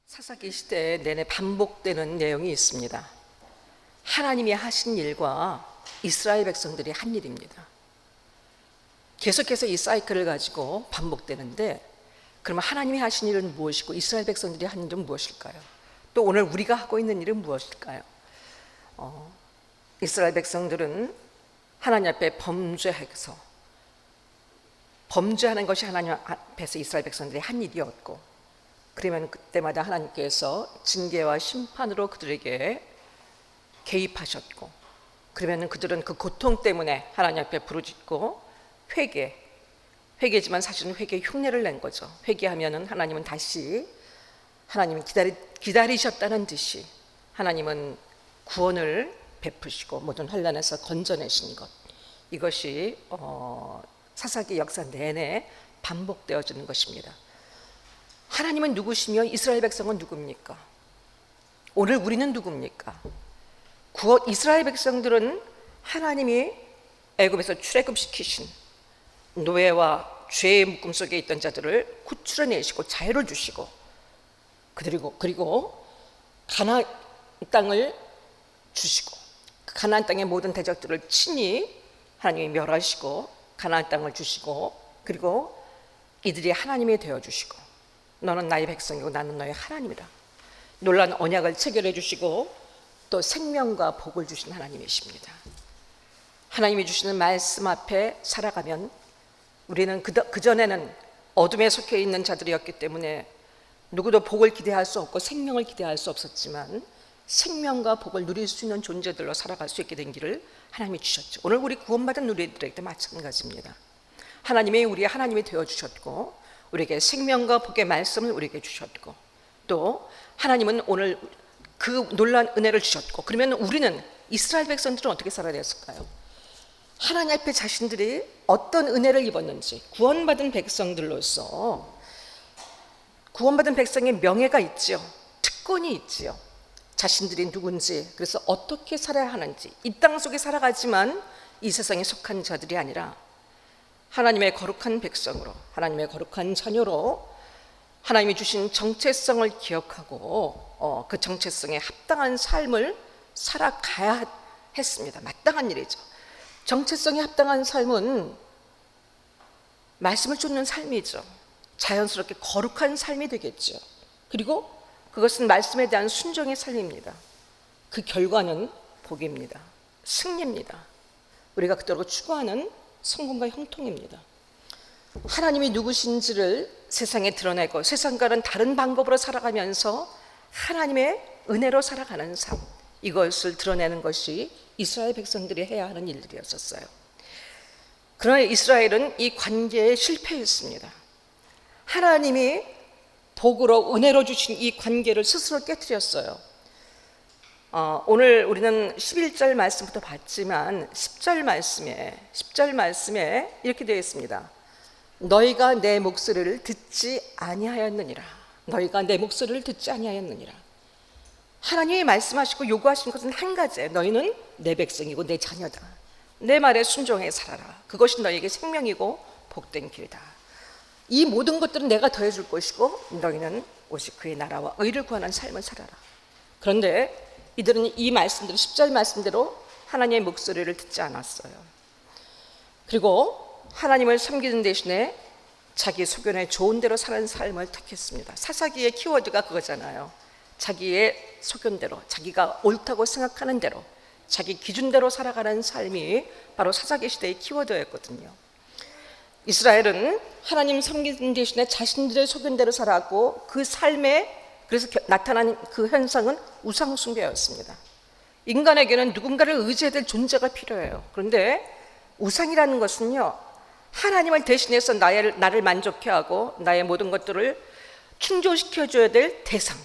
사사기 시대 내내 반복되는 내용이 있습니다. 하나님이 하신 일과 이스라엘 백성들이 한 일입니다. 계속해서 이 사이클을 가지고 반복되는데, 그러면 하나님이 하신 일은 무엇이고 이스라엘 백성들이 한 일은 무엇일까요? 또 오늘 우리가 하고 있는 일은 무엇일까요? 이스라엘 백성들은 하나님 앞에 범죄하는 것이 하나님 앞에서 이스라엘 백성들이 한 일이었고, 그러면 그때마다 하나님께서 징계와 심판으로 그들에게 개입하셨고, 그러면 그들은 그 고통 때문에 하나님 앞에 부르짖고 회개지만 사실은 회개 흉내를 낸 거죠. 회개하면은 하나님은 다시 하나님은 기다리셨다는 듯이 하나님은 구원을 베푸시고 모든 환난에서 건져내신 것, 이것이 사사기 역사 내내 반복되어지는 것입니다. 하나님은 누구시며 이스라엘 백성은 누굽니까? 오늘 우리는 누굽니까? 이스라엘 백성들은 하나님이 애굽에서 출애굽시키신 노예와 죄의 묶음 속에 있던 자들을 구출해내시고 자유를 주시고, 그리고 가나안 땅을 주시고, 가나안 땅의 모든 대적들을 친히 하나님이 멸하시고 가나안 땅을 주시고, 그리고 이들이 하나님이 되어주시고, 너는 나의 백성이고 나는 너의 하나님이다, 놀라운 언약을 체결해 주시고 또 생명과 복을 주신 하나님이십니다. 하나님이 주시는 말씀 앞에 살아가면 우리는 그전에는 어둠에 속해 있는 자들이었기 때문에 누구도 복을 기대할 수 없고 생명을 기대할 수 없었지만, 생명과 복을 누릴 수 있는 존재들로 살아갈 수 있게 된 길을 하나님이 주셨죠. 오늘 우리 구원받은 우리들에게도 마찬가지입니다. 하나님이 우리의 하나님이 되어주셨고, 우리에게 생명과 복의 말씀을 우리에게 주셨고, 또 하나님은 오늘 그 놀라운 은혜를 주셨고, 그러면 우리는 이스라엘 백성들은 어떻게 살아야 됐을까요? 하나님 앞에 자신들이 어떤 은혜를 입었는지, 구원받은 백성들로서 구원받은 백성의 명예가 있지요, 특권이 있지요, 자신들이 누군지, 그래서 어떻게 살아야 하는지, 이 땅 속에 살아가지만 이 세상에 속한 자들이 아니라 하나님의 거룩한 백성으로, 하나님의 거룩한 자녀로 하나님이 주신 정체성을 기억하고 그 정체성에 합당한 삶을 살아가야 했습니다. 마땅한 일이죠. 정체성에 합당한 삶은 말씀을 쫓는 삶이죠. 자연스럽게 거룩한 삶이 되겠죠. 그리고 그것은 말씀에 대한 순종의 삶입니다. 그 결과는 복입니다. 승리입니다. 우리가 그토록 추구하는 성공과 형통입니다. 하나님이 누구신지를 세상에 드러내고 세상과는 다른 방법으로 살아가면서 하나님의 은혜로 살아가는 삶, 이것을 드러내는 것이 이스라엘 백성들이 해야 하는 일들이었어요. 그러나 이스라엘은 이 관계에 실패했습니다. 하나님이 복으로 은혜로 주신 이 관계를 스스로 깨뜨렸어요. 오늘 우리는 11절 말씀부터 봤지만 10절 말씀에 이렇게 되어 있습니다. 너희가 내 목소리를 듣지 아니하였느니라. 너희가 내 목소리를 듣지 아니하였느니라. 하나님이 말씀하시고 요구하신 것은 한 가지예요. 너희는 내 백성이고 내 자녀다. 내 말에 순종해 살아라. 그것이 너희에게 생명이고 복된 길이다. 이 모든 것들은 내가 더해줄 것이고, 너희는 오직 그의 나라와 의를 구하는 삶을 살아라. 그런데 이들은 이 말씀대로, 10절 말씀대로 하나님의 목소리를 듣지 않았어요. 그리고 하나님을 섬기는 대신에 자기 소견에 좋은 대로 사는 삶을 택했습니다. 사사기의 키워드가 그거잖아요. 자기의 소견대로, 자기가 옳다고 생각하는 대로, 자기 기준대로 살아가는 삶이 바로 사사기 시대의 키워드였거든요. 이스라엘은 하나님 섬기는 대신에 자신들의 소견대로 살았고, 그 삶에 그래서 나타난 그 현상은 우상 숭배였습니다. 인간에게는 누군가를 의지해야 될 존재가 필요해요. 그런데 우상이라는 것은요, 하나님을 대신해서 나를 만족해 하고 나의 모든 것들을 충족시켜줘야 될 대상,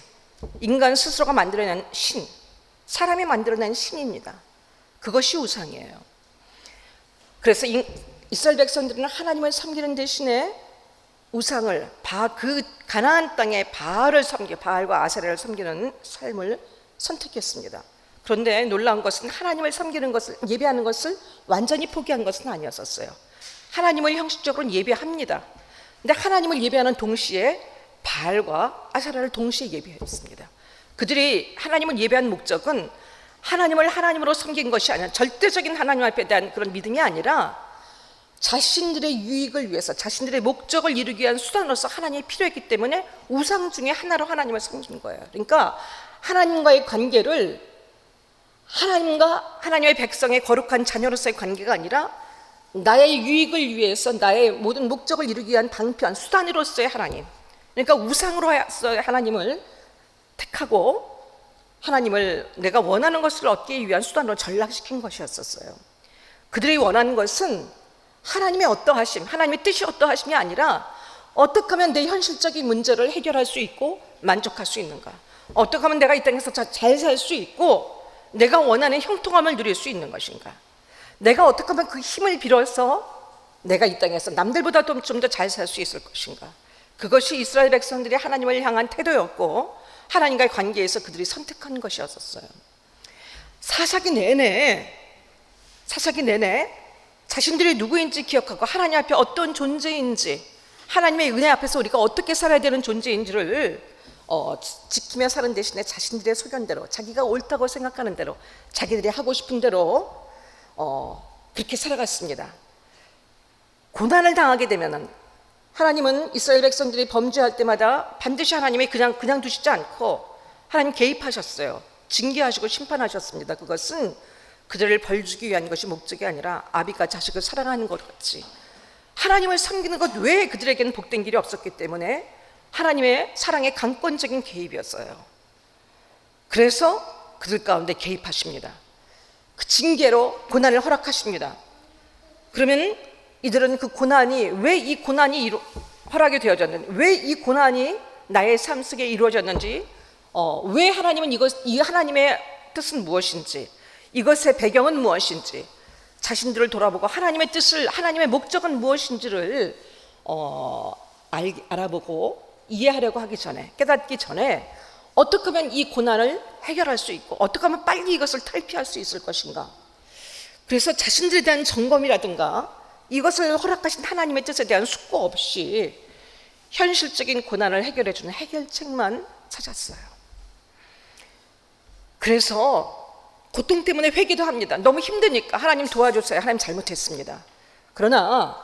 인간 스스로가 만들어낸 신, 사람이 만들어낸 신입니다. 그것이 우상이에요. 그래서 이스라엘 백성들은 하나님을 섬기는 대신에 우상을, 그 가나안 땅의 바알과 아세라를 섬기는 삶을 선택했습니다. 그런데 놀라운 것은 하나님을 섬기는 것을, 예배하는 것을 완전히 포기한 것은 아니었어요. 하나님을 형식적으로 예배합니다. 근데 하나님을 예배하는 동시에 바알과 아세라를 동시에 예배했습니다. 그들이 하나님을 예배한 목적은 하나님을 하나님으로 섬긴 것이 아니라 절대적인 하나님 앞에 대한 그런 믿음이 아니라 자신들의 유익을 위해서 자신들의 목적을 이루기 위한 수단으로서 하나님이 필요했기 때문에 우상 중에 하나로 하나님을 섬긴 거예요. 그러니까 하나님과의 관계를 하나님과 하나님의 백성의 거룩한 자녀로서의 관계가 아니라 나의 유익을 위해서 나의 모든 목적을 이루기 위한 방편 수단으로서의 하나님, 그러니까 우상으로서의 하나님을 택하고 하나님을 내가 원하는 것을 얻기 위한 수단으로 전락시킨 것이었었어요. 그들이 원하는 것은 하나님의 어떠하심, 하나님의 뜻이 어떠하심이 아니라 어떻게 하면 내 현실적인 문제를 해결할 수 있고 만족할 수 있는가, 어떻게 하면 내가 이 땅에서 잘 살 수 있고 내가 원하는 형통함을 누릴 수 있는 것인가, 내가 어떻게 하면 그 힘을 빌어서 내가 이 땅에서 남들보다 좀 더 잘 살 수 있을 것인가. 그것이 이스라엘 백성들이 하나님을 향한 태도였고 하나님과의 관계에서 그들이 선택한 것이었어요. 사사기 내내 자신들이 누구인지 기억하고 하나님 앞에 어떤 존재인지, 하나님의 은혜 앞에서 우리가 어떻게 살아야 되는 존재인지를 지키며 사는 대신에 자신들의 소견대로, 자기가 옳다고 생각하는 대로, 자기들이 하고 싶은 대로 그렇게 살아갔습니다. 고난을 당하게 되면은 하나님은 이스라엘 백성들이 범죄할 때마다 반드시 하나님이 그냥 두시지 않고 하나님 개입하셨어요. 징계하시고 심판하셨습니다. 그것은 그들을 벌주기 위한 것이 목적이 아니라 아비가 자식을 사랑하는 것 같이 하나님을 섬기는 것 외에 그들에게는 복된 길이 없었기 때문에 하나님의 사랑의 강권적인 개입이었어요. 그래서 그들 가운데 개입하십니다. 그 징계로 고난을 허락하십니다. 그러면 이들은 그 고난이 왜 이 고난이 허락이 되어졌는지, 왜 이 고난이 나의 삶 속에 이루어졌는지, 왜 하나님은 이 하나님의 뜻은 무엇인지, 이것의 배경은 무엇인지, 자신들을 돌아보고 하나님의 뜻을, 하나님의 목적은 무엇인지를 알아보고 이해하려고 하기 전에, 깨닫기 전에 어떻게 하면 이 고난을 해결할 수 있고 어떻게 하면 빨리 이것을 탈피할 수 있을 것인가. 그래서 자신들에 대한 점검이라든가 이것을 허락하신 하나님의 뜻에 대한 숙고 없이 현실적인 고난을 해결해 주는 해결책만 찾았어요. 그래서 고통 때문에 회개도 합니다. 너무 힘드니까 하나님 도와주세요. 하나님 잘못했습니다. 그러나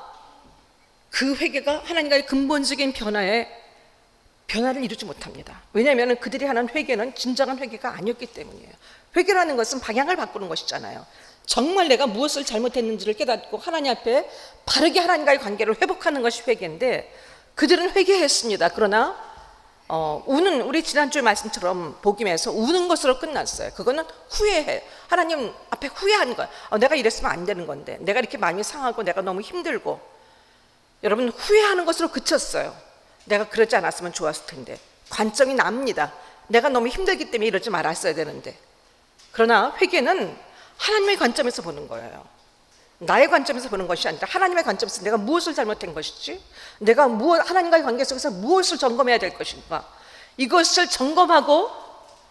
그 회개가 하나님과의 근본적인 변화를 이루지 못합니다. 왜냐하면 그들이 하는 회개는 진정한 회개가 아니었기 때문이에요. 회개라는 것은 방향을 바꾸는 것이잖아요. 정말 내가 무엇을 잘못했는지를 깨닫고 하나님 앞에 바르게 하나님과의 관계를 회복하는 것이 회개인데 그들은 회개했습니다. 그러나 우리 지난주의 말씀처럼 복음에서 우는 것으로 끝났어요. 그거는 후회해. 하나님 앞에 후회하는 거야. 내가 이랬으면 안 되는 건데, 내가 이렇게 마음이 상하고 내가 너무 힘들고, 여러분 후회하는 것으로 그쳤어요. 내가 그러지 않았으면 좋았을 텐데. 관점이 납니다. 내가 너무 힘들기 때문에 이러지 말았어야 되는데. 그러나 회개는 하나님의 관점에서 보는 거예요. 나의 관점에서 보는 것이 아니라 하나님의 관점에서 내가 무엇을 잘못한 것이지, 내가 하나님과의 관계 속에서 무엇을 점검해야 될 것인가, 이것을 점검하고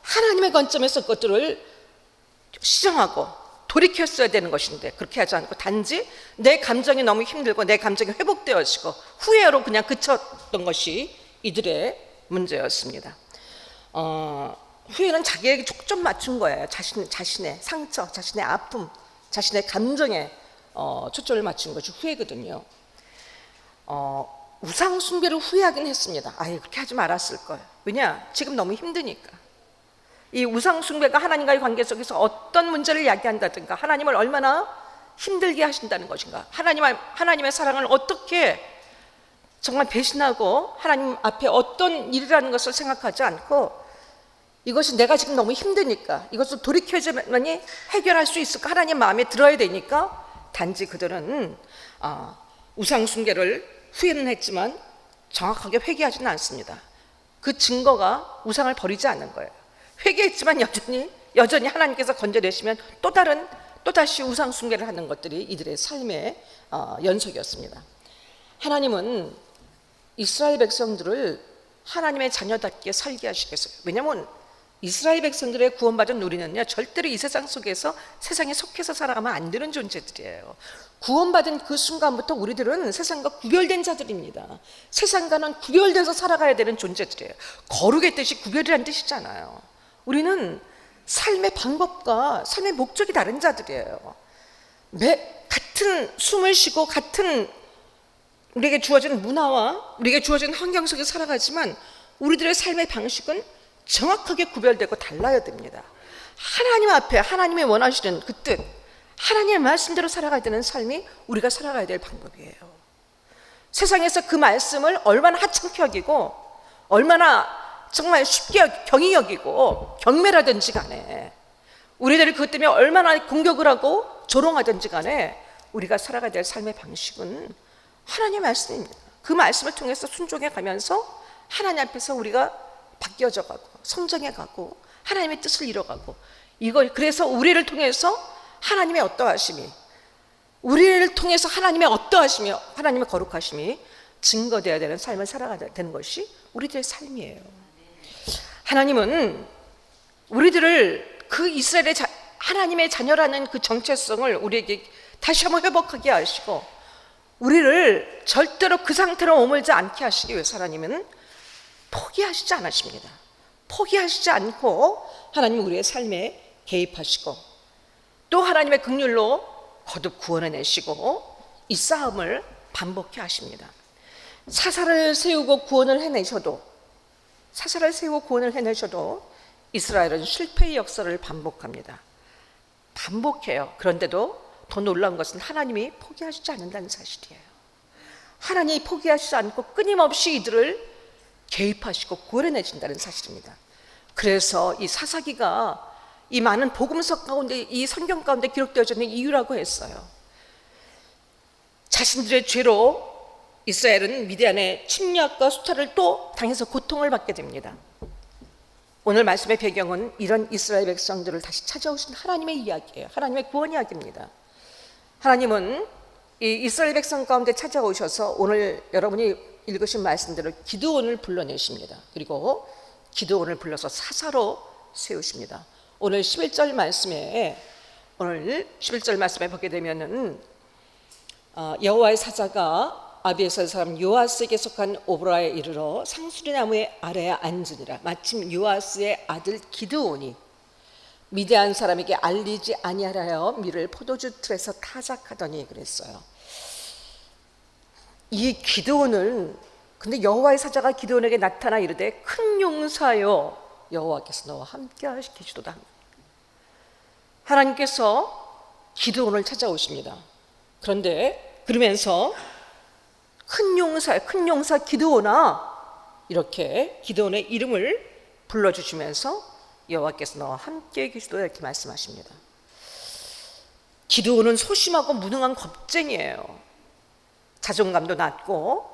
하나님의 관점에서 그것들을 시정하고 돌이켰어야 되는 것인데 그렇게 하지 않고 단지 내 감정이 너무 힘들고 내 감정이 회복되어지고 후회로 그냥 그쳤던 것이 이들의 문제였습니다. 후회는 자기에게 초점 맞춘 거예요. 자신의 상처, 자신의 아픔, 자신의 감정에 초점을 맞춘 것이 후회거든요. 우상 숭배를 후회하긴 했습니다. 그렇게 하지 말았을 걸. 왜냐? 지금 너무 힘드니까. 이 우상 숭배가 하나님과의 관계 속에서 어떤 문제를 야기한다든가, 하나님을 얼마나 힘들게 하신다는 것인가, 하나님의 사랑을 어떻게 정말 배신하고 하나님 앞에 어떤 일이라는 것을 생각하지 않고, 이것이 내가 지금 너무 힘드니까 이것을 돌이켜야만이 해결할 수 있을까, 하나님 마음에 들어야 되니까 단지 그들은 우상 숭배를 후회는 했지만 정확하게 회개하지는 않습니다. 그 증거가 우상을 버리지 않는 거예요. 회개했지만 여전히 하나님께서 건져내시면 또다시 우상 숭배를 하는 것들이 이들의 삶의 연속이었습니다. 하나님은 이스라엘 백성들을 하나님의 자녀답게 살게 하시겠어요. 왜냐하면 이스라엘 백성들의 구원받은 우리는요, 절대로 이 세상 속에서 세상에 속해서 살아가면 안 되는 존재들이에요. 구원받은 그 순간부터 우리들은 세상과 구별된 자들입니다. 세상과는 구별돼서 살아가야 되는 존재들이에요. 거룩의 뜻이 구별이라는 뜻이잖아요. 우리는 삶의 방법과 삶의 목적이 다른 자들이에요. 같은 숨을 쉬고 같은 우리에게 주어진 문화와 우리에게 주어진 환경 속에 살아가지만 우리들의 삶의 방식은 정확하게 구별되고 달라야 됩니다. 하나님 앞에 하나님이 원하시는 그 뜻, 하나님의 말씀대로 살아가야 되는 삶이 우리가 살아가야 될 방법이에요. 세상에서 그 말씀을 얼마나 하찮게 여기고 얼마나 정말 쉽게 경히 여기고 경멸하든지 간에 우리들이 그것 때문에 얼마나 공격을 하고 조롱하든지 간에 우리가 살아가야 될 삶의 방식은 하나님의 말씀입니다. 그 말씀을 통해서 순종해 가면서 하나님 앞에서 우리가 바뀌어져 가고 성장해 가고 하나님의 뜻을 이뤄가고, 이걸 그래서 우리를 통해서 하나님의 어떠하심이, 우리를 통해서 하나님의 어떠하심이, 하나님의 거룩하심이 증거되어야 되는 삶을 살아가야 되는 것이 우리들의 삶이에요. 하나님은 우리들을 그 이스라엘의 하나님의 자녀라는 그 정체성을 우리에게 다시 한번 회복하게 하시고 우리를 절대로 그 상태로 머물지 않게 하시기 위해서 하나님은 포기하시지 않으십니다. 포기하시지 않고 하나님 우리의 삶에 개입하시고 또 하나님의 긍휼로 거듭 구원해내시고 이 싸움을 반복해 하십니다. 사사를 세우고 구원을 해내셔도 이스라엘은 실패의 역사를 반복합니다. 반복해요. 그런데도 더 놀라운 것은 하나님이 포기하시지 않는다는 사실이에요. 하나님이 포기하시지 않고 끊임없이 이들을 개입하시고 구원해내신다는 사실입니다. 그래서 이 사사기가 이 많은 복음서 가운데, 이 성경 가운데 기록되어져 있는 이유라고 했어요. 자신들의 죄로 이스라엘은 미디안의 침략과 수탈을 또 당해서 고통을 받게 됩니다. 오늘 말씀의 배경은 이런 이스라엘 백성들을 다시 찾아오신 하나님의 이야기예요. 하나님의 구원 이야기입니다. 하나님은 이 이스라엘 백성 가운데 찾아오셔서 오늘 여러분이 읽으신 말씀대로 기드온을 불러내십니다. 그리고 기드온을 불러서 사사로 세우십니다. 오늘 11절 말씀에 보게 되면은 여호와의 사자가 아비에셀 사람 요아스에게 속한 오브라에 이르러 상수리 나무의 아래에 앉으니라. 마침 요아스의 아들 기드온이 미디안 사람에게 알리지 아니하여 밀을 포도주 틀에서 타작하더니 그랬어요. 이 기드온을, 근데 여호와의 사자가 기드온에게 나타나 이르되 큰 용사여 여호와께서 너와 함께 계시도다. 하나님께서 기드온을 찾아오십니다. 그런데 그러면서 큰 용사 기드온아, 이렇게 기드온의 이름을 불러주시면서 여호와께서 너와 함께 계시도다 이렇게 말씀하십니다. 기드온은 소심하고 무능한 겁쟁이에요. 자존감도 낮고,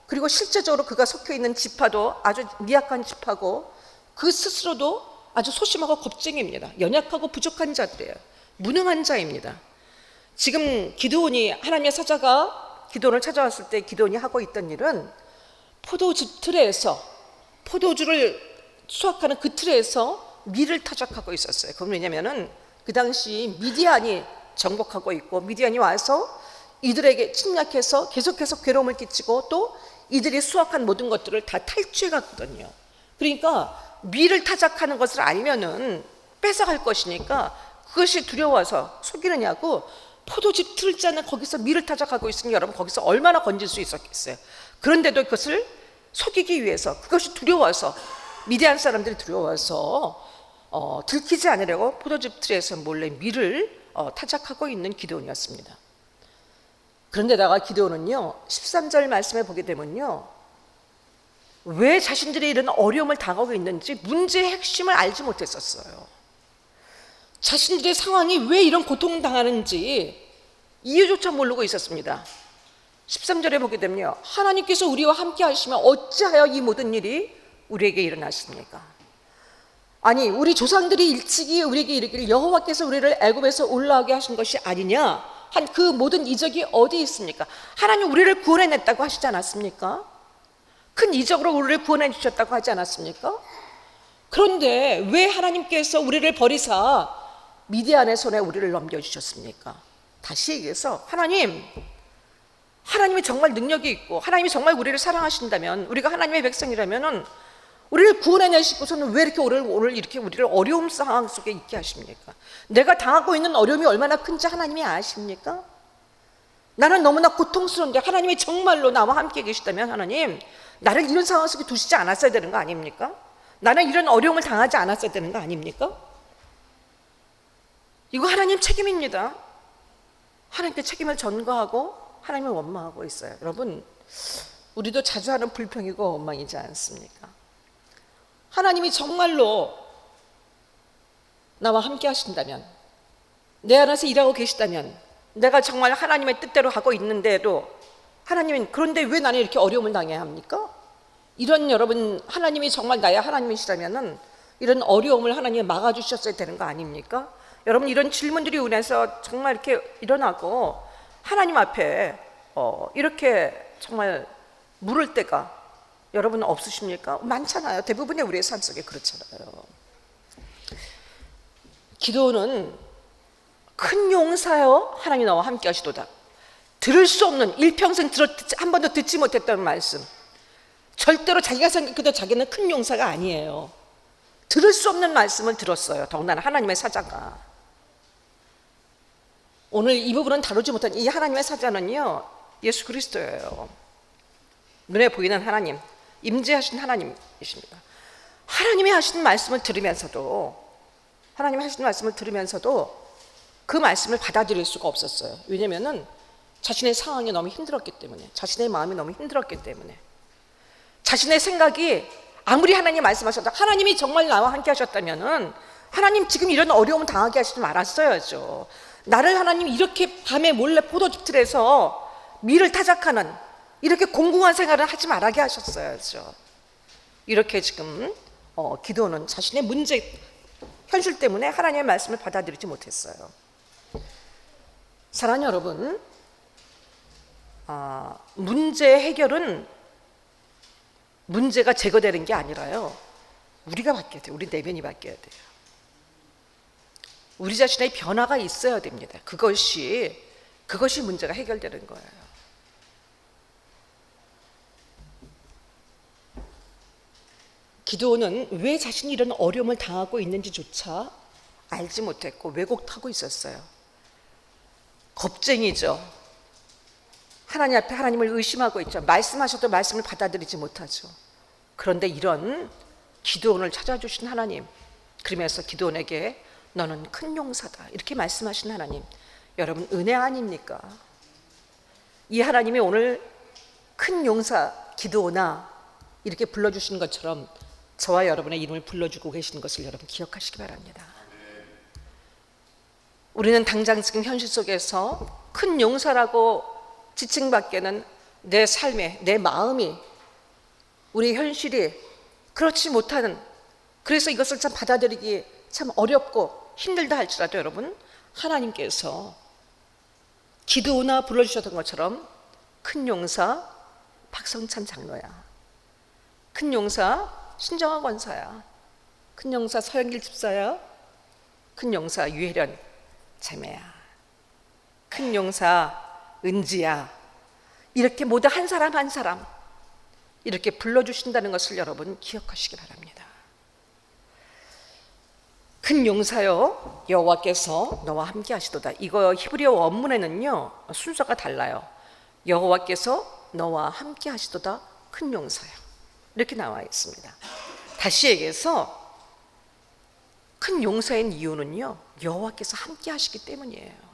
그리고 실제적으로 그가 속해 있는 지파도 아주 미약한 지파고, 그 스스로도 아주 소심하고 겁쟁이입니다. 연약하고 부족한 자들이에요. 무능한 자입니다. 지금 기드온이, 하나님의 사자가 기드온을 찾아왔을 때 기드온이 하고 있던 일은 포도주 틀에서, 포도주를 수확하는 그 틀에서 밀을 타작하고 있었어요. 그건 왜냐면은 그 당시 미디안이 정복하고 있고, 미디안이 와서 이들에게 침략해서 계속해서 괴로움을 끼치고 또 이들이 수확한 모든 것들을 다 탈취해 갔거든요. 그러니까 밀을 타작하는 것을 알면은 뺏어갈 것이니까 그것이 두려워서 속이느냐고, 포도즙 틀자는 거기서 밀을 타작하고 있으니 여러분 거기서 얼마나 건질 수 있었겠어요. 그런데도 그것을 속이기 위해서, 그것이 두려워서, 미디안 사람들이 두려워서 들키지 않으려고 포도즙 틀에서 몰래 밀을 타작하고 있는 기드온이었습니다. 그런데다가 기드온은요, 13절 말씀에 보게 되면요, 왜 자신들이 이런 어려움을 당하고 있는지 문제의 핵심을 알지 못했었어요. 자신들의 상황이 왜 이런 고통을 당하는지 이유조차 모르고 있었습니다. 13절에 보게 되면요, 하나님께서 우리와 함께 하시면 어찌하여 이 모든 일이 우리에게 일어났습니까? 아니, 우리 조상들이 일찍이 우리에게 이르기를 여호와께서 우리를 애굽에서 올라오게 하신 것이 아니냐 한 그 모든 이적이 어디 있습니까? 하나님 우리를 구원해냈다고 하시지 않았습니까? 큰 이적으로 우리를 구원해 주셨다고 하지 않았습니까? 그런데 왜 하나님께서 우리를 버리사 미디안의 손에 우리를 넘겨주셨습니까? 다시 얘기해서 하나님이 정말 능력이 있고 하나님이 정말 우리를 사랑하신다면, 우리가 하나님의 백성이라면 우리를 구원해내시고서는 왜 이렇게 오늘 이렇게 우리를 어려움 상황 속에 있게 하십니까? 내가 당하고 있는 어려움이 얼마나 큰지 하나님이 아십니까? 나는 너무나 고통스러운데 하나님이 정말로 나와 함께 계시다면 하나님, 나를 이런 상황 속에 두시지 않았어야 되는 거 아닙니까? 나는 이런 어려움을 당하지 않았어야 되는 거 아닙니까? 이거 하나님 책임입니다. 하나님께 책임을 전가하고 하나님을 원망하고 있어요. 여러분, 우리도 자주 하는 불평이고 원망이지 않습니까? 하나님이 정말로 나와 함께 하신다면, 내 안에서 일하고 계시다면, 내가 정말 하나님의 뜻대로 하고 있는데도 하나님은 그런데 왜 나는 이렇게 어려움을 당해야 합니까? 이런, 여러분, 하나님이 정말 나의 하나님이시라면 이런 어려움을 하나님이 막아주셨어야 되는 거 아닙니까? 여러분, 이런 질문들이 인해서 정말 이렇게 일어나고 하나님 앞에 이렇게 정말 물을 때가 여러분 없으십니까? 많잖아요. 대부분의 우리의 삶 속에 그렇잖아요. 기도는 큰 용사여 하나님이 나와 함께 하시도다. 들을 수 없는, 일평생 한 번도 듣지 못했던 말씀, 절대로 자기가 생각해도 자기는 큰 용사가 아니에요. 들을 수 없는 말씀을 들었어요. 더군다나 하나님의 사자가. 오늘 이 부분은 다루지 못한 이 하나님의 사자는요, 예수 그리스도예요. 눈에 보이는 하나님, 임재하신 하나님이십니다. 하나님이 하시는 말씀을 들으면서도 그 말씀을 받아들일 수가 없었어요. 왜냐하면 자신의 상황이 너무 힘들었기 때문에, 자신의 마음이 너무 힘들었기 때문에, 자신의 생각이 아무리 하나님 말씀하셨다, 하나님이 정말 나와 함께 하셨다면 하나님 지금 이런 어려움 당하게 하시지 말았어야죠. 나를 하나님 이렇게 밤에 몰래 포도즙틀에서 밀을 타작하는 이렇게 공공한 생활을 하지 말게 하셨어야죠. 이렇게 지금 기도는 자신의 문제, 현실 때문에 하나님의 말씀을 받아들이지 못했어요. 사랑하는 여러분, 문제 해결은 문제가 제거되는 게 아니라요, 우리가 바뀌어야 돼요. 우리 내면이 바뀌어야 돼요. 우리 자신의 변화가 있어야 됩니다. 그것이 문제가 해결되는 거예요. 기드온은 왜 자신이 이런 어려움을 당하고 있는지조차 알지 못했고 왜곡하고 있었어요. 겁쟁이죠. 하나님 앞에 하나님을 의심하고 있죠. 말씀하셔도 말씀을 받아들이지 못하죠. 그런데 이런 기드온을 찾아주신 하나님, 그러면서 기드온에게 너는 큰 용사다 이렇게 말씀하신 하나님, 여러분 은혜 아닙니까? 이 하나님이 오늘 큰 용사 기드온아 이렇게 불러주시는 것처럼 저와 여러분의 이름을 불러주고 계시는 것을 여러분 기억하시기 바랍니다. 우리는 당장 지금 현실 속에서 큰 용사라고 지칭받기에는 내 삶에, 내 마음이, 우리 현실이 그렇지 못하는, 그래서 이것을 참 받아들이기 참 어렵고 힘들다 할지라도 여러분, 하나님께서 기드온아 불러주셨던 것처럼 큰 용사 박성찬 장로야, 큰 용사 신정아 권사야, 큰 용사 서영길 집사야, 큰 용사 유혜련 자매야, 큰 용사 은지야, 이렇게 모두 한 사람 한 사람 이렇게 불러주신다는 것을 여러분 기억하시기 바랍니다. 큰 용사여 여호와께서 너와 함께 하시도다. 이거 히브리어 원문에는요 순서가 달라요. 여호와께서 너와 함께 하시도다 큰 용사여 이렇게 나와 있습니다. 다시 얘기해서 큰 용사인 이유는요 여호와께서 함께 하시기 때문이에요.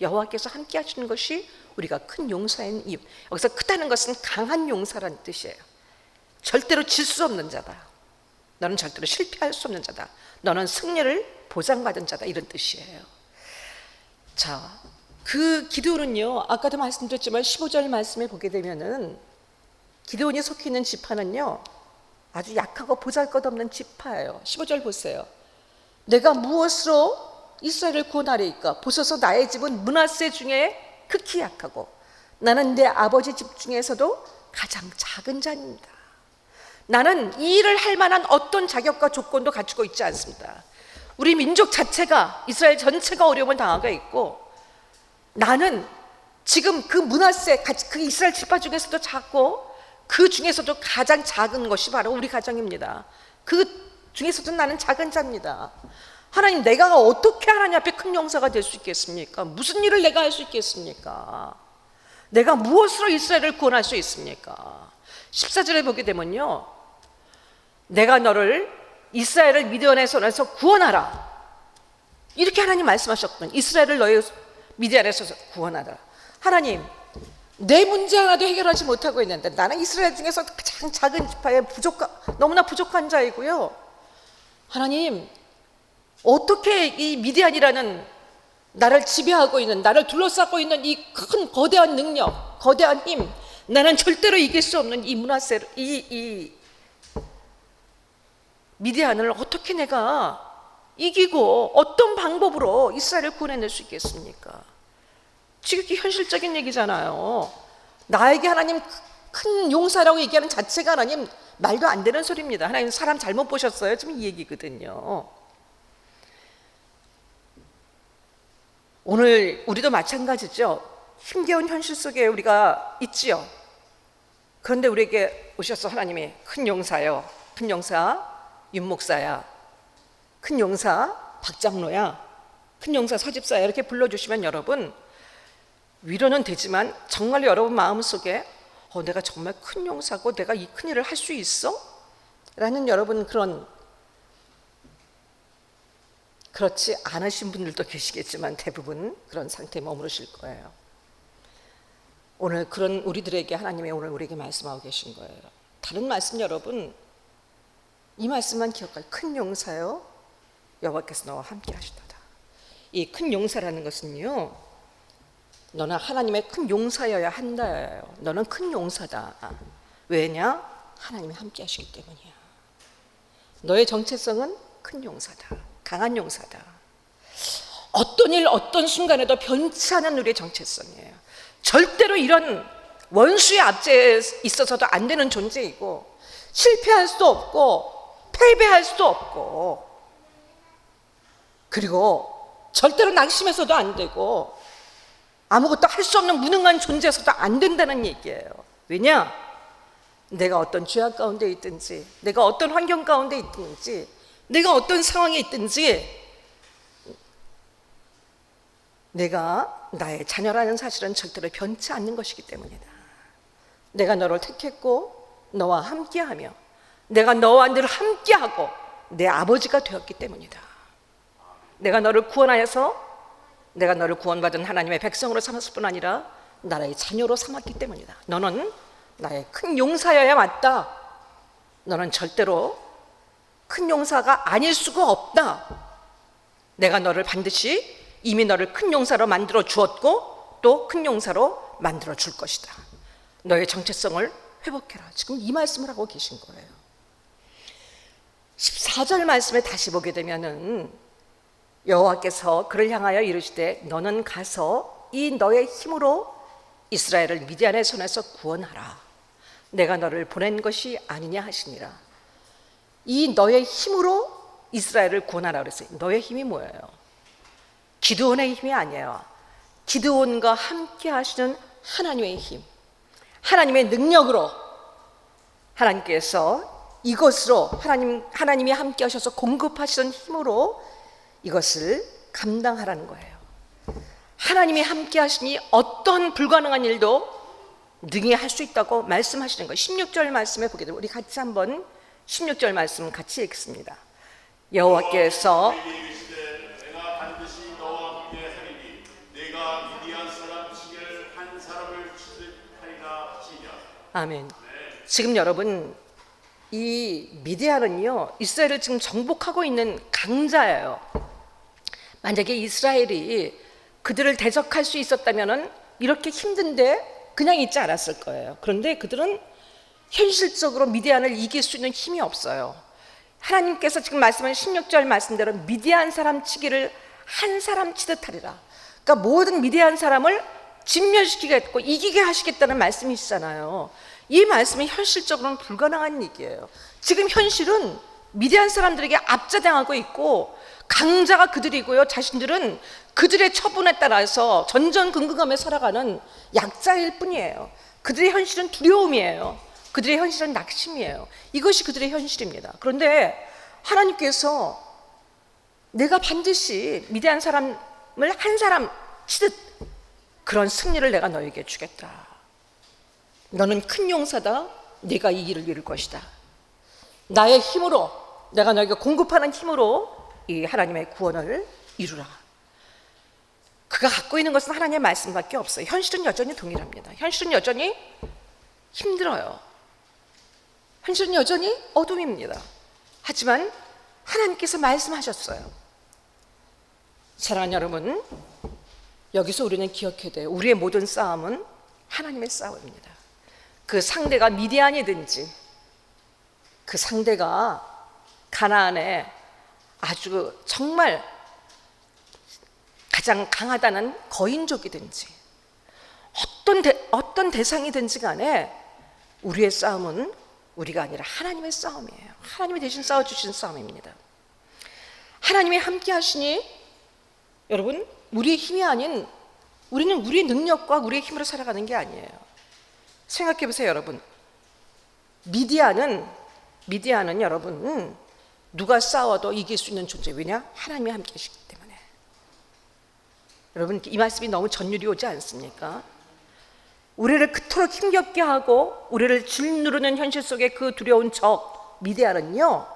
여호와께서 함께 하시는 것이 우리가 큰 용사인 이유. 여기서 크다는 것은 강한 용사라는 뜻이에요. 절대로 질 수 없는 자다. 너는 절대로 실패할 수 없는 자다. 너는 승리를 보장받은 자다. 이런 뜻이에요. 자, 그 기드온은요 아까도 말씀드렸지만 15절 말씀에 보게 되면은 기드온이 속해 있는 지파는요 아주 약하고 보잘것없는 지파예요. 15절 보세요. 내가 무엇으로 이스라엘을 구원하리이까? 보소서 나의 집은 므낫세 중에 극히 약하고 나는 내 아버지 집 중에서도 가장 작은 자입니다. 나는 이 일을 할 만한 어떤 자격과 조건도 갖추고 있지 않습니다. 우리 민족 자체가, 이스라엘 전체가 어려움을 당하고 있고, 나는 지금 그 므낫세, 그 이스라엘 지파 중에서도 작고 그 중에서도 가장 작은 것이 바로 우리 가정입니다. 그 중에서도 나는 작은 자입니다. 하나님, 내가 어떻게 하나님 앞에 큰 용사가 될 수 있겠습니까? 무슨 일을 내가 할 수 있겠습니까? 내가 무엇으로 이스라엘을 구원할 수 있습니까? 14절에 보게 되면요, 내가 너를 이스라엘을 미디안의 손에서 구원하라, 이렇게 하나님 말씀하셨거든요. 이스라엘을 너의 미디안에서 구원하라. 하나님, 내 문제 하나도 해결하지 못하고 있는데 나는 이스라엘 중에서 가장 작은 지파에 너무나 부족한 자이고요. 하나님, 어떻게 이 미디안이라는 나를 지배하고 있는, 나를 둘러싸고 있는 이 큰 거대한 능력, 거대한 힘, 나는 절대로 이길 수 없는 이 므낫세를, 이 미디안을 어떻게 내가 이기고 어떤 방법으로 이스라엘을 구원해낼 수 있겠습니까? 지극히 현실적인 얘기잖아요. 나에게 하나님 큰 용사라고 얘기하는 자체가 하나님 말도 안 되는 소리입니다. 하나님 사람 잘못 보셨어요? 지금 이 얘기거든요. 오늘 우리도 마찬가지죠. 힘겨운 현실 속에 우리가 있지요. 그런데 우리에게 오셔서 하나님이 큰 용사요, 큰 용사 윤 목사야, 큰 용사 박 장로야, 큰 용사 서집사야, 이렇게 불러주시면 여러분 위로는 되지만 정말 여러분 마음속에 내가 정말 큰 용사고 내가 이 큰 일을 할 수 있어? 라는 여러분 그렇지 않으신 분들도 계시겠지만 대부분 그런 상태에 머무르실 거예요. 오늘 그런 우리들에게 하나님이 오늘 우리에게 말씀하고 계신 거예요. 다른 말씀 여러분, 이 말씀만 기억할, 큰 용사요 여호와께서 너와 함께 하시도다. 이 큰 용사라는 것은요, 너는 하나님의 큰 용사여야 한다예요. 너는 큰 용사다. 왜냐? 하나님이 함께 하시기 때문이야. 너의 정체성은 큰 용사다, 강한 용사다. 어떤 일, 어떤 순간에도 변치 않은 우리의 정체성이에요. 절대로 이런 원수의 압제에 있어서도 안 되는 존재이고, 실패할 수도 없고 패배할 수도 없고, 그리고 절대로 낙심해서도 안 되고 아무것도 할 수 없는 무능한 존재에서도 안 된다는 얘기예요. 왜냐? 내가 어떤 죄악 가운데 있든지, 내가 어떤 환경 가운데 있든지, 내가 어떤 상황에 있든지 내가 나의 자녀라는 사실은 절대로 변치 않는 것이기 때문이다. 내가 너를 택했고 너와 함께하며 내가 너와 늘 함께하고 내 아버지가 되었기 때문이다. 내가 너를 구원하여서 내가 너를 구원받은 하나님의 백성으로 삼았을 뿐 아니라 나라의 자녀로 삼았기 때문이다. 너는 나의 큰 용사여야 맞다. 너는 절대로 큰 용사가 아닐 수가 없다. 내가 너를 반드시 이미 너를 큰 용사로 만들어 주었고 또 큰 용사로 만들어 줄 것이다. 너의 정체성을 회복해라. 지금 이 말씀을 하고 계신 거예요. 14절 말씀에 다시 보게 되면은 여호와께서 그를 향하여 이르시되 너는 가서 이 너의 힘으로 이스라엘을 미디안의 손에서 구원하라. 내가 너를 보낸 것이 아니냐 하시니라. 이 너의 힘으로 이스라엘을 구원하라 그랬어요. 너의 힘이 뭐예요? 기드온의 힘이 아니에요. 기드온과 함께 하시는 하나님의 힘, 하나님의 능력으로 하나님께서 이것으로 하나님이 함께 하셔서 공급하시는 힘으로 이것을 감당하라는 거예요. 하나님이 함께 하시니 어떤 불가능한 일도 능히 할 수 있다고 말씀하시는 거예요. 16절 말씀에 보게 되면 우리 같이 한번 16절 말씀 같이 읽습니다. 여호와께서 내가 반드시 너와 함께 하리니 내가 미디안 사람 시계를 한 사람을 치듯 하리라 하시냐. 아멘. 지금 여러분 이 미디안은요 이스라엘을 지금 정복하고 있는 강자예요. 만약에 이스라엘이 그들을 대적할 수 있었다면은 이렇게 힘든데 그냥 있지 않았을 거예요. 그런데 그들은 현실적으로 미디안을 이길 수 있는 힘이 없어요. 하나님께서 지금 말씀하신 16절 말씀대로 미디안 사람 치기를 한 사람 치듯 하리라. 그러니까 모든 미디안 사람을 진멸시키겠고 이기게 하시겠다는 말씀이시잖아요. 이 말씀이 현실적으로는 불가능한 얘기예요. 지금 현실은 미디안 사람들에게 압제당하고 있고 강자가 그들이고요, 자신들은 그들의 처분에 따라서 전전긍긍하며 살아가는 약자일 뿐이에요. 그들의 현실은 두려움이에요. 그들의 현실은 낙심이에요. 이것이 그들의 현실입니다. 그런데 하나님께서 내가 반드시 미디안 사람을 한 사람 치듯 그런 승리를 내가 너에게 주겠다. 너는 큰 용사다. 네가 이 일을 이룰 것이다. 나의 힘으로, 내가 너에게 공급하는 힘으로 이 하나님의 구원을 이루라. 그가 갖고 있는 것은 하나님의 말씀밖에 없어요. 현실은 여전히 동일합니다. 현실은 여전히 힘들어요. 현실은 여전히 어둠입니다. 하지만 하나님께서 말씀하셨어요. 사랑하는 여러분, 여기서 우리는 기억해야 돼요. 우리의 모든 싸움은 하나님의 싸움입니다. 그 상대가 미디안이든지 그 상대가 가나안에 아주 정말 가장 강하다는 거인족이든지 어떤 대상이든지 간에 우리의 싸움은 우리가 아니라 하나님의 싸움이에요. 하나님이 대신 싸워주신 싸움입니다. 하나님이 함께 하시니 여러분, 우리의 힘이 아닌, 우리는 우리의 능력과 우리의 힘으로 살아가는 게 아니에요. 생각해 보세요, 여러분. 미디안은 여러분, 누가 싸워도 이길 수 있는 존재. 왜냐? 하나님이 함께 하시기 때문에. 여러분, 이 말씀이 너무 전율이 오지 않습니까? 우리를 그토록 힘겹게 하고 우리를 짓누르는 현실 속의 그 두려운 적 미디안은요,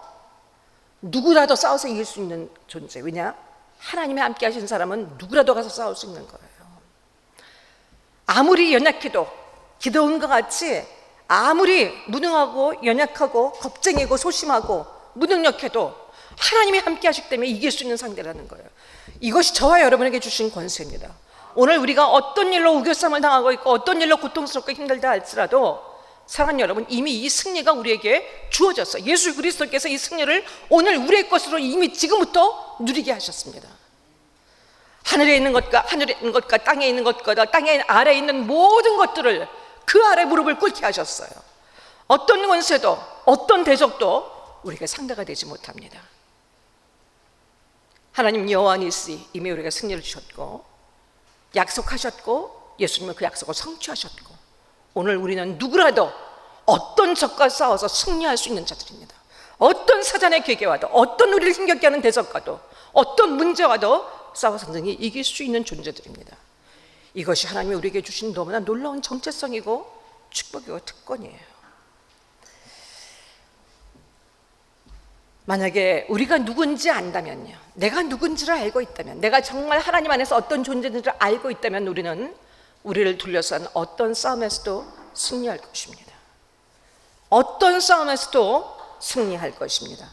누구라도 싸워서 이길 수 있는 존재. 왜냐? 하나님이 함께 하신 사람은 누구라도 가서 싸울 수 있는 거예요. 아무리 연약해도 기도원과 같이 아무리 무능하고 연약하고 겁쟁이고 소심하고 무능력해도 하나님이 함께 하시기 때문에 이길 수 있는 상대라는 거예요. 이것이 저와 여러분에게 주신 권세입니다. 오늘 우리가 어떤 일로 우겨쌈을 당하고 있고 어떤 일로 고통스럽고 힘들다 할지라도 사랑하는 여러분, 이미 이 승리가 우리에게 주어졌어요. 예수 그리스도께서 이 승리를 오늘 우리의 것으로 이미 지금부터 누리게 하셨습니다. 하늘에 있는 것과 땅에 있는 것과 땅에 아래에 있는 모든 것들을 그 아래 무릎을 꿇게 하셨어요. 어떤 권세도 어떤 대적도 우리가 상대가 되지 못합니다. 하나님 여호와 니시, 이미 우리가 승리를 주셨고 약속하셨고 예수님은 그 약속을 성취하셨고 오늘 우리는 누구라도 어떤 적과 싸워서 승리할 수 있는 자들입니다. 어떤 사단의 괴계와도 어떤 우리를 힘겹게 하는 대적과도 어떤 문제와도 싸워서 능히 이길 수 있는 존재들입니다. 이것이 하나님이 우리에게 주신 너무나 놀라운 정체성이고 축복이고 특권이에요. 만약에 우리가 누군지 안다면요, 내가 누군지를 알고 있다면, 내가 정말 하나님 안에서 어떤 존재인지를 알고 있다면 우리는 우리를 둘러싼 어떤 싸움에서도 승리할 것입니다. 어떤 싸움에서도 승리할 것입니다.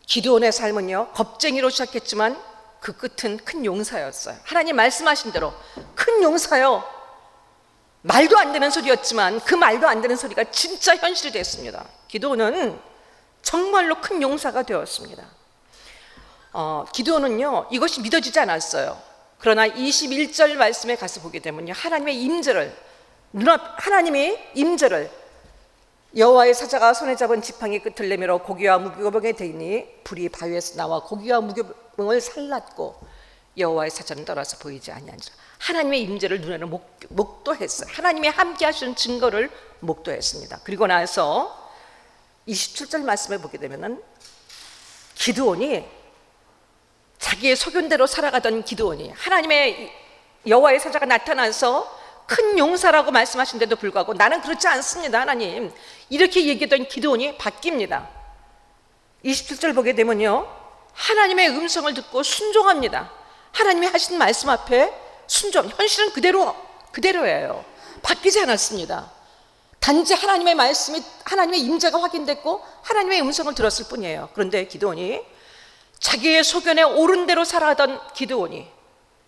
기드온의 삶은요, 겁쟁이로 시작했지만 그 끝은 큰 용사였어요. 하나님 말씀하신 대로 큰 용사요, 말도 안 되는 소리였지만 그 말도 안 되는 소리가 진짜 현실이 됐습니다. 기드온은 정말로 큰 용사가 되었습니다. 기드온은요, 이것이 믿어지지 않았어요. 그러나 21절 말씀에 가서 보게 되면요, 하나님의 임재를, 하나님이 임재를, 여호와의 사자가 손에 잡은 지팡이 끝을 내밀어 고기와 무교병에 대니 불이 바위에서 나와 고기와 무교병을 살랐고 여호와의 사자는 떠나서 보이지 아니하니라. 하나님의 임재를 눈에는 목도했어요. 하나님이 함께 하시는 증거를 목도했습니다. 그리고 나서 27절 말씀을 보게 되면은 기드온이 자기의 소견대로 살아가던 기드온이 하나님의 여호와의 사자가 나타나서 큰 용사라고 말씀하신데도 불구하고 나는 그렇지 않습니다, 하나님, 이렇게 얘기했던 기드온이 바뀝니다. 27절 보게 되면요, 하나님의 음성을 듣고 순종합니다. 하나님이 하신 말씀 앞에 순종, 현실은 그대로예요. 바뀌지 않았습니다. 단지 하나님의 말씀이, 하나님의 임재가 확인됐고 하나님의 음성을 들었을 뿐이에요. 그런데 기드온이 자기의 소견에 옳은 대로 살아가던 기드온이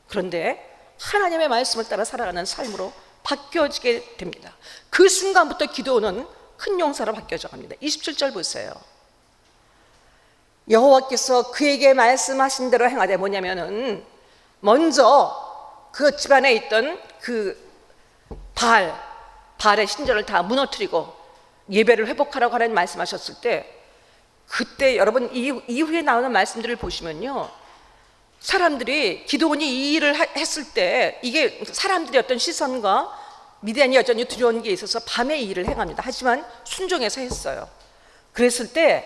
그런데 하나님의 말씀을 따라 살아가는 삶으로 바뀌어지게 됩니다. 그 순간부터 기드온은 큰 용사로 바뀌어져 갑니다. 27절 보세요. 여호와께서 그에게 말씀하신 대로 행하되, 뭐냐면은 먼저 그 집안에 있던 그 바알, 바알의 신전을 다 무너뜨리고 예배를 회복하라고 하나님 말씀하셨을 때, 그때 여러분 이후에 나오는 말씀들을 보시면요, 사람들이 기드온이 이 일을 했을 때 이게 사람들의 어떤 시선과 미디안이 여전히 두려운 게 있어서 밤에 이 일을 행합니다. 하지만 순종해서 했어요. 그랬을 때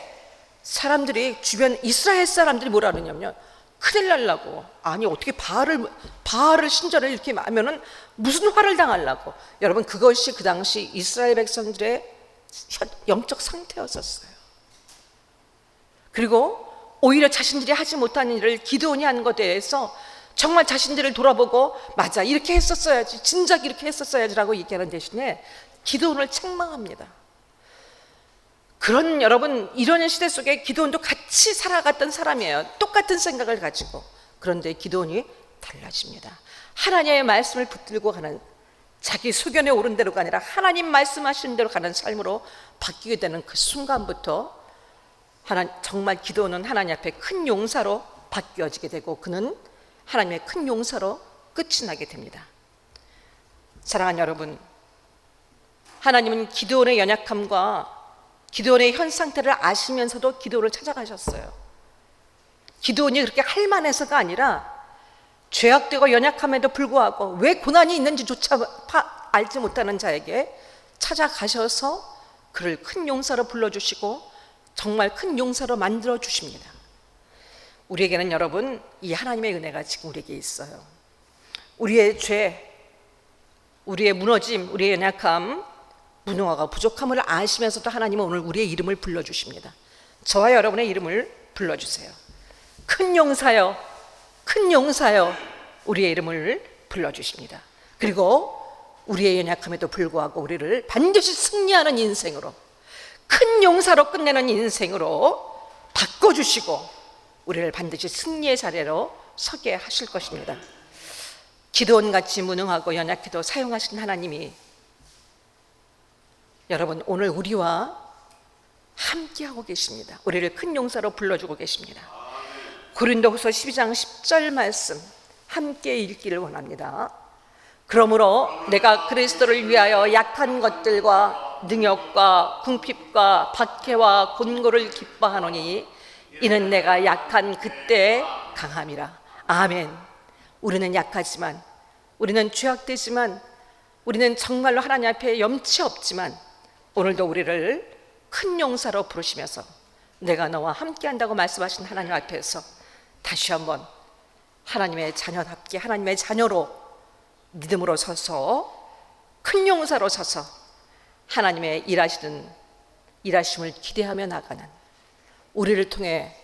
사람들이, 주변 이스라엘 사람들이 뭐라 그러냐면요, 큰일 날라고, 아니 어떻게 바알을 신전을 이렇게 하면은 무슨 화를 당하려고. 여러분, 그것이 그 당시 이스라엘 백성들의 영적 상태였었어요. 그리고 오히려 자신들이 하지 못하는 일을 기드온이 하는 것에 대해서 정말 자신들을 돌아보고, 맞아, 이렇게 했었어야지, 진작 이렇게 했었어야지라고 얘기하는 대신에 기드온을 책망합니다. 그런, 여러분, 이런 시대 속에 기드온도 같이 살아갔던 사람이에요. 똑같은 생각을 가지고. 그런데 기드온이 달라집니다. 하나님의 말씀을 붙들고 가는, 자기 소견에 오른 대로가 아니라 하나님 말씀하시는 대로 가는 삶으로 바뀌게 되는 그 순간부터 정말 기드온은 하나님 앞에 큰 용사로 바뀌어지게 되고, 그는 하나님의 큰 용사로 끝이 나게 됩니다. 사랑하는 여러분, 하나님은 기드온의 연약함과 기드온의 현 상태를 아시면서도 기드온을 찾아가셨어요. 기드온이 그렇게 할만해서가 아니라 죄악되고 연약함에도 불구하고 왜 고난이 있는지조차 알지 못하는 자에게 찾아가셔서 그를 큰 용사로 불러주시고 정말 큰 용사로 만들어 주십니다. 우리에게는 여러분, 이 하나님의 은혜가 지금 우리에게 있어요. 우리의 죄, 우리의 무너짐, 우리의 연약함, 무능하고 부족함을 아시면서도 하나님은 오늘 우리의 이름을 불러주십니다. 저와 여러분의 이름을 불러주세요. 큰 용사여, 큰 용사여, 우리의 이름을 불러주십니다. 그리고 우리의 연약함에도 불구하고 우리를 반드시 승리하는 인생으로, 큰 용사로 끝내는 인생으로 바꿔주시고 우리를 반드시 승리의 자리로 서게 하실 것입니다. 기드온같이 무능하고 연약해도 사용하신 하나님이 여러분, 오늘 우리와 함께하고 계십니다. 우리를 큰 용사로 불러주고 계십니다. 고린도후서 12장 10절 말씀 함께 읽기를 원합니다. 그러므로 내가 그리스도를 위하여 약한 것들과 능욕과 궁핍과 박해와 곤고를 기뻐하노니 이는 내가 약한 그때 강함이라. 아멘. 우리는 약하지만, 우리는 죄악되지만, 우리는 정말로 하나님 앞에 염치 없지만 오늘도 우리를 큰 용사로 부르시면서 내가 너와 함께한다고 말씀하신 하나님 앞에서 다시 한번 하나님의 자녀답게, 하나님의 자녀로 믿음으로 서서 큰 용사로 서서 하나님의 일하심을 기대하며 나가는, 우리를 통해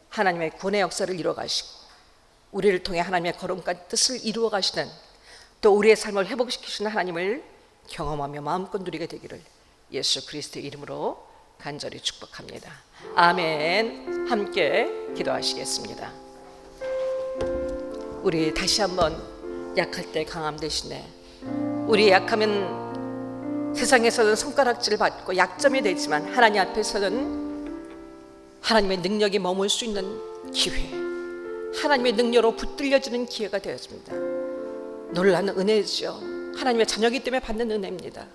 하나님의 구원의 역사를 이루어 가시고 우리를 통해 하나님의 거룩한 뜻을 이루어 가시는, 또 우리의 삶을 회복시키시는 하나님을 경험하며 마음껏 누리게 되기를 예수 그리스도의 이름으로 간절히 축복합니다. 아멘. 함께 기도하시겠습니다. 우리 다시 한번 약할 때 강함 대신에, 우리 약하면 세상에서는 손가락질을 받고 약점이 되지만 하나님 앞에서는 하나님의 능력이 머물 수 있는 기회, 하나님의 능력으로 붙들려지는 기회가 되었습니다. 놀라는 은혜죠. 하나님의 자녀이기 때문에 받는 은혜입니다.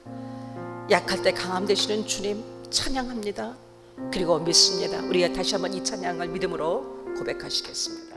약할 때 강함 되시는 주님 찬양합니다. 그리고 믿습니다. 우리가 다시 한번 이 찬양을 믿음으로 고백하시겠습니다.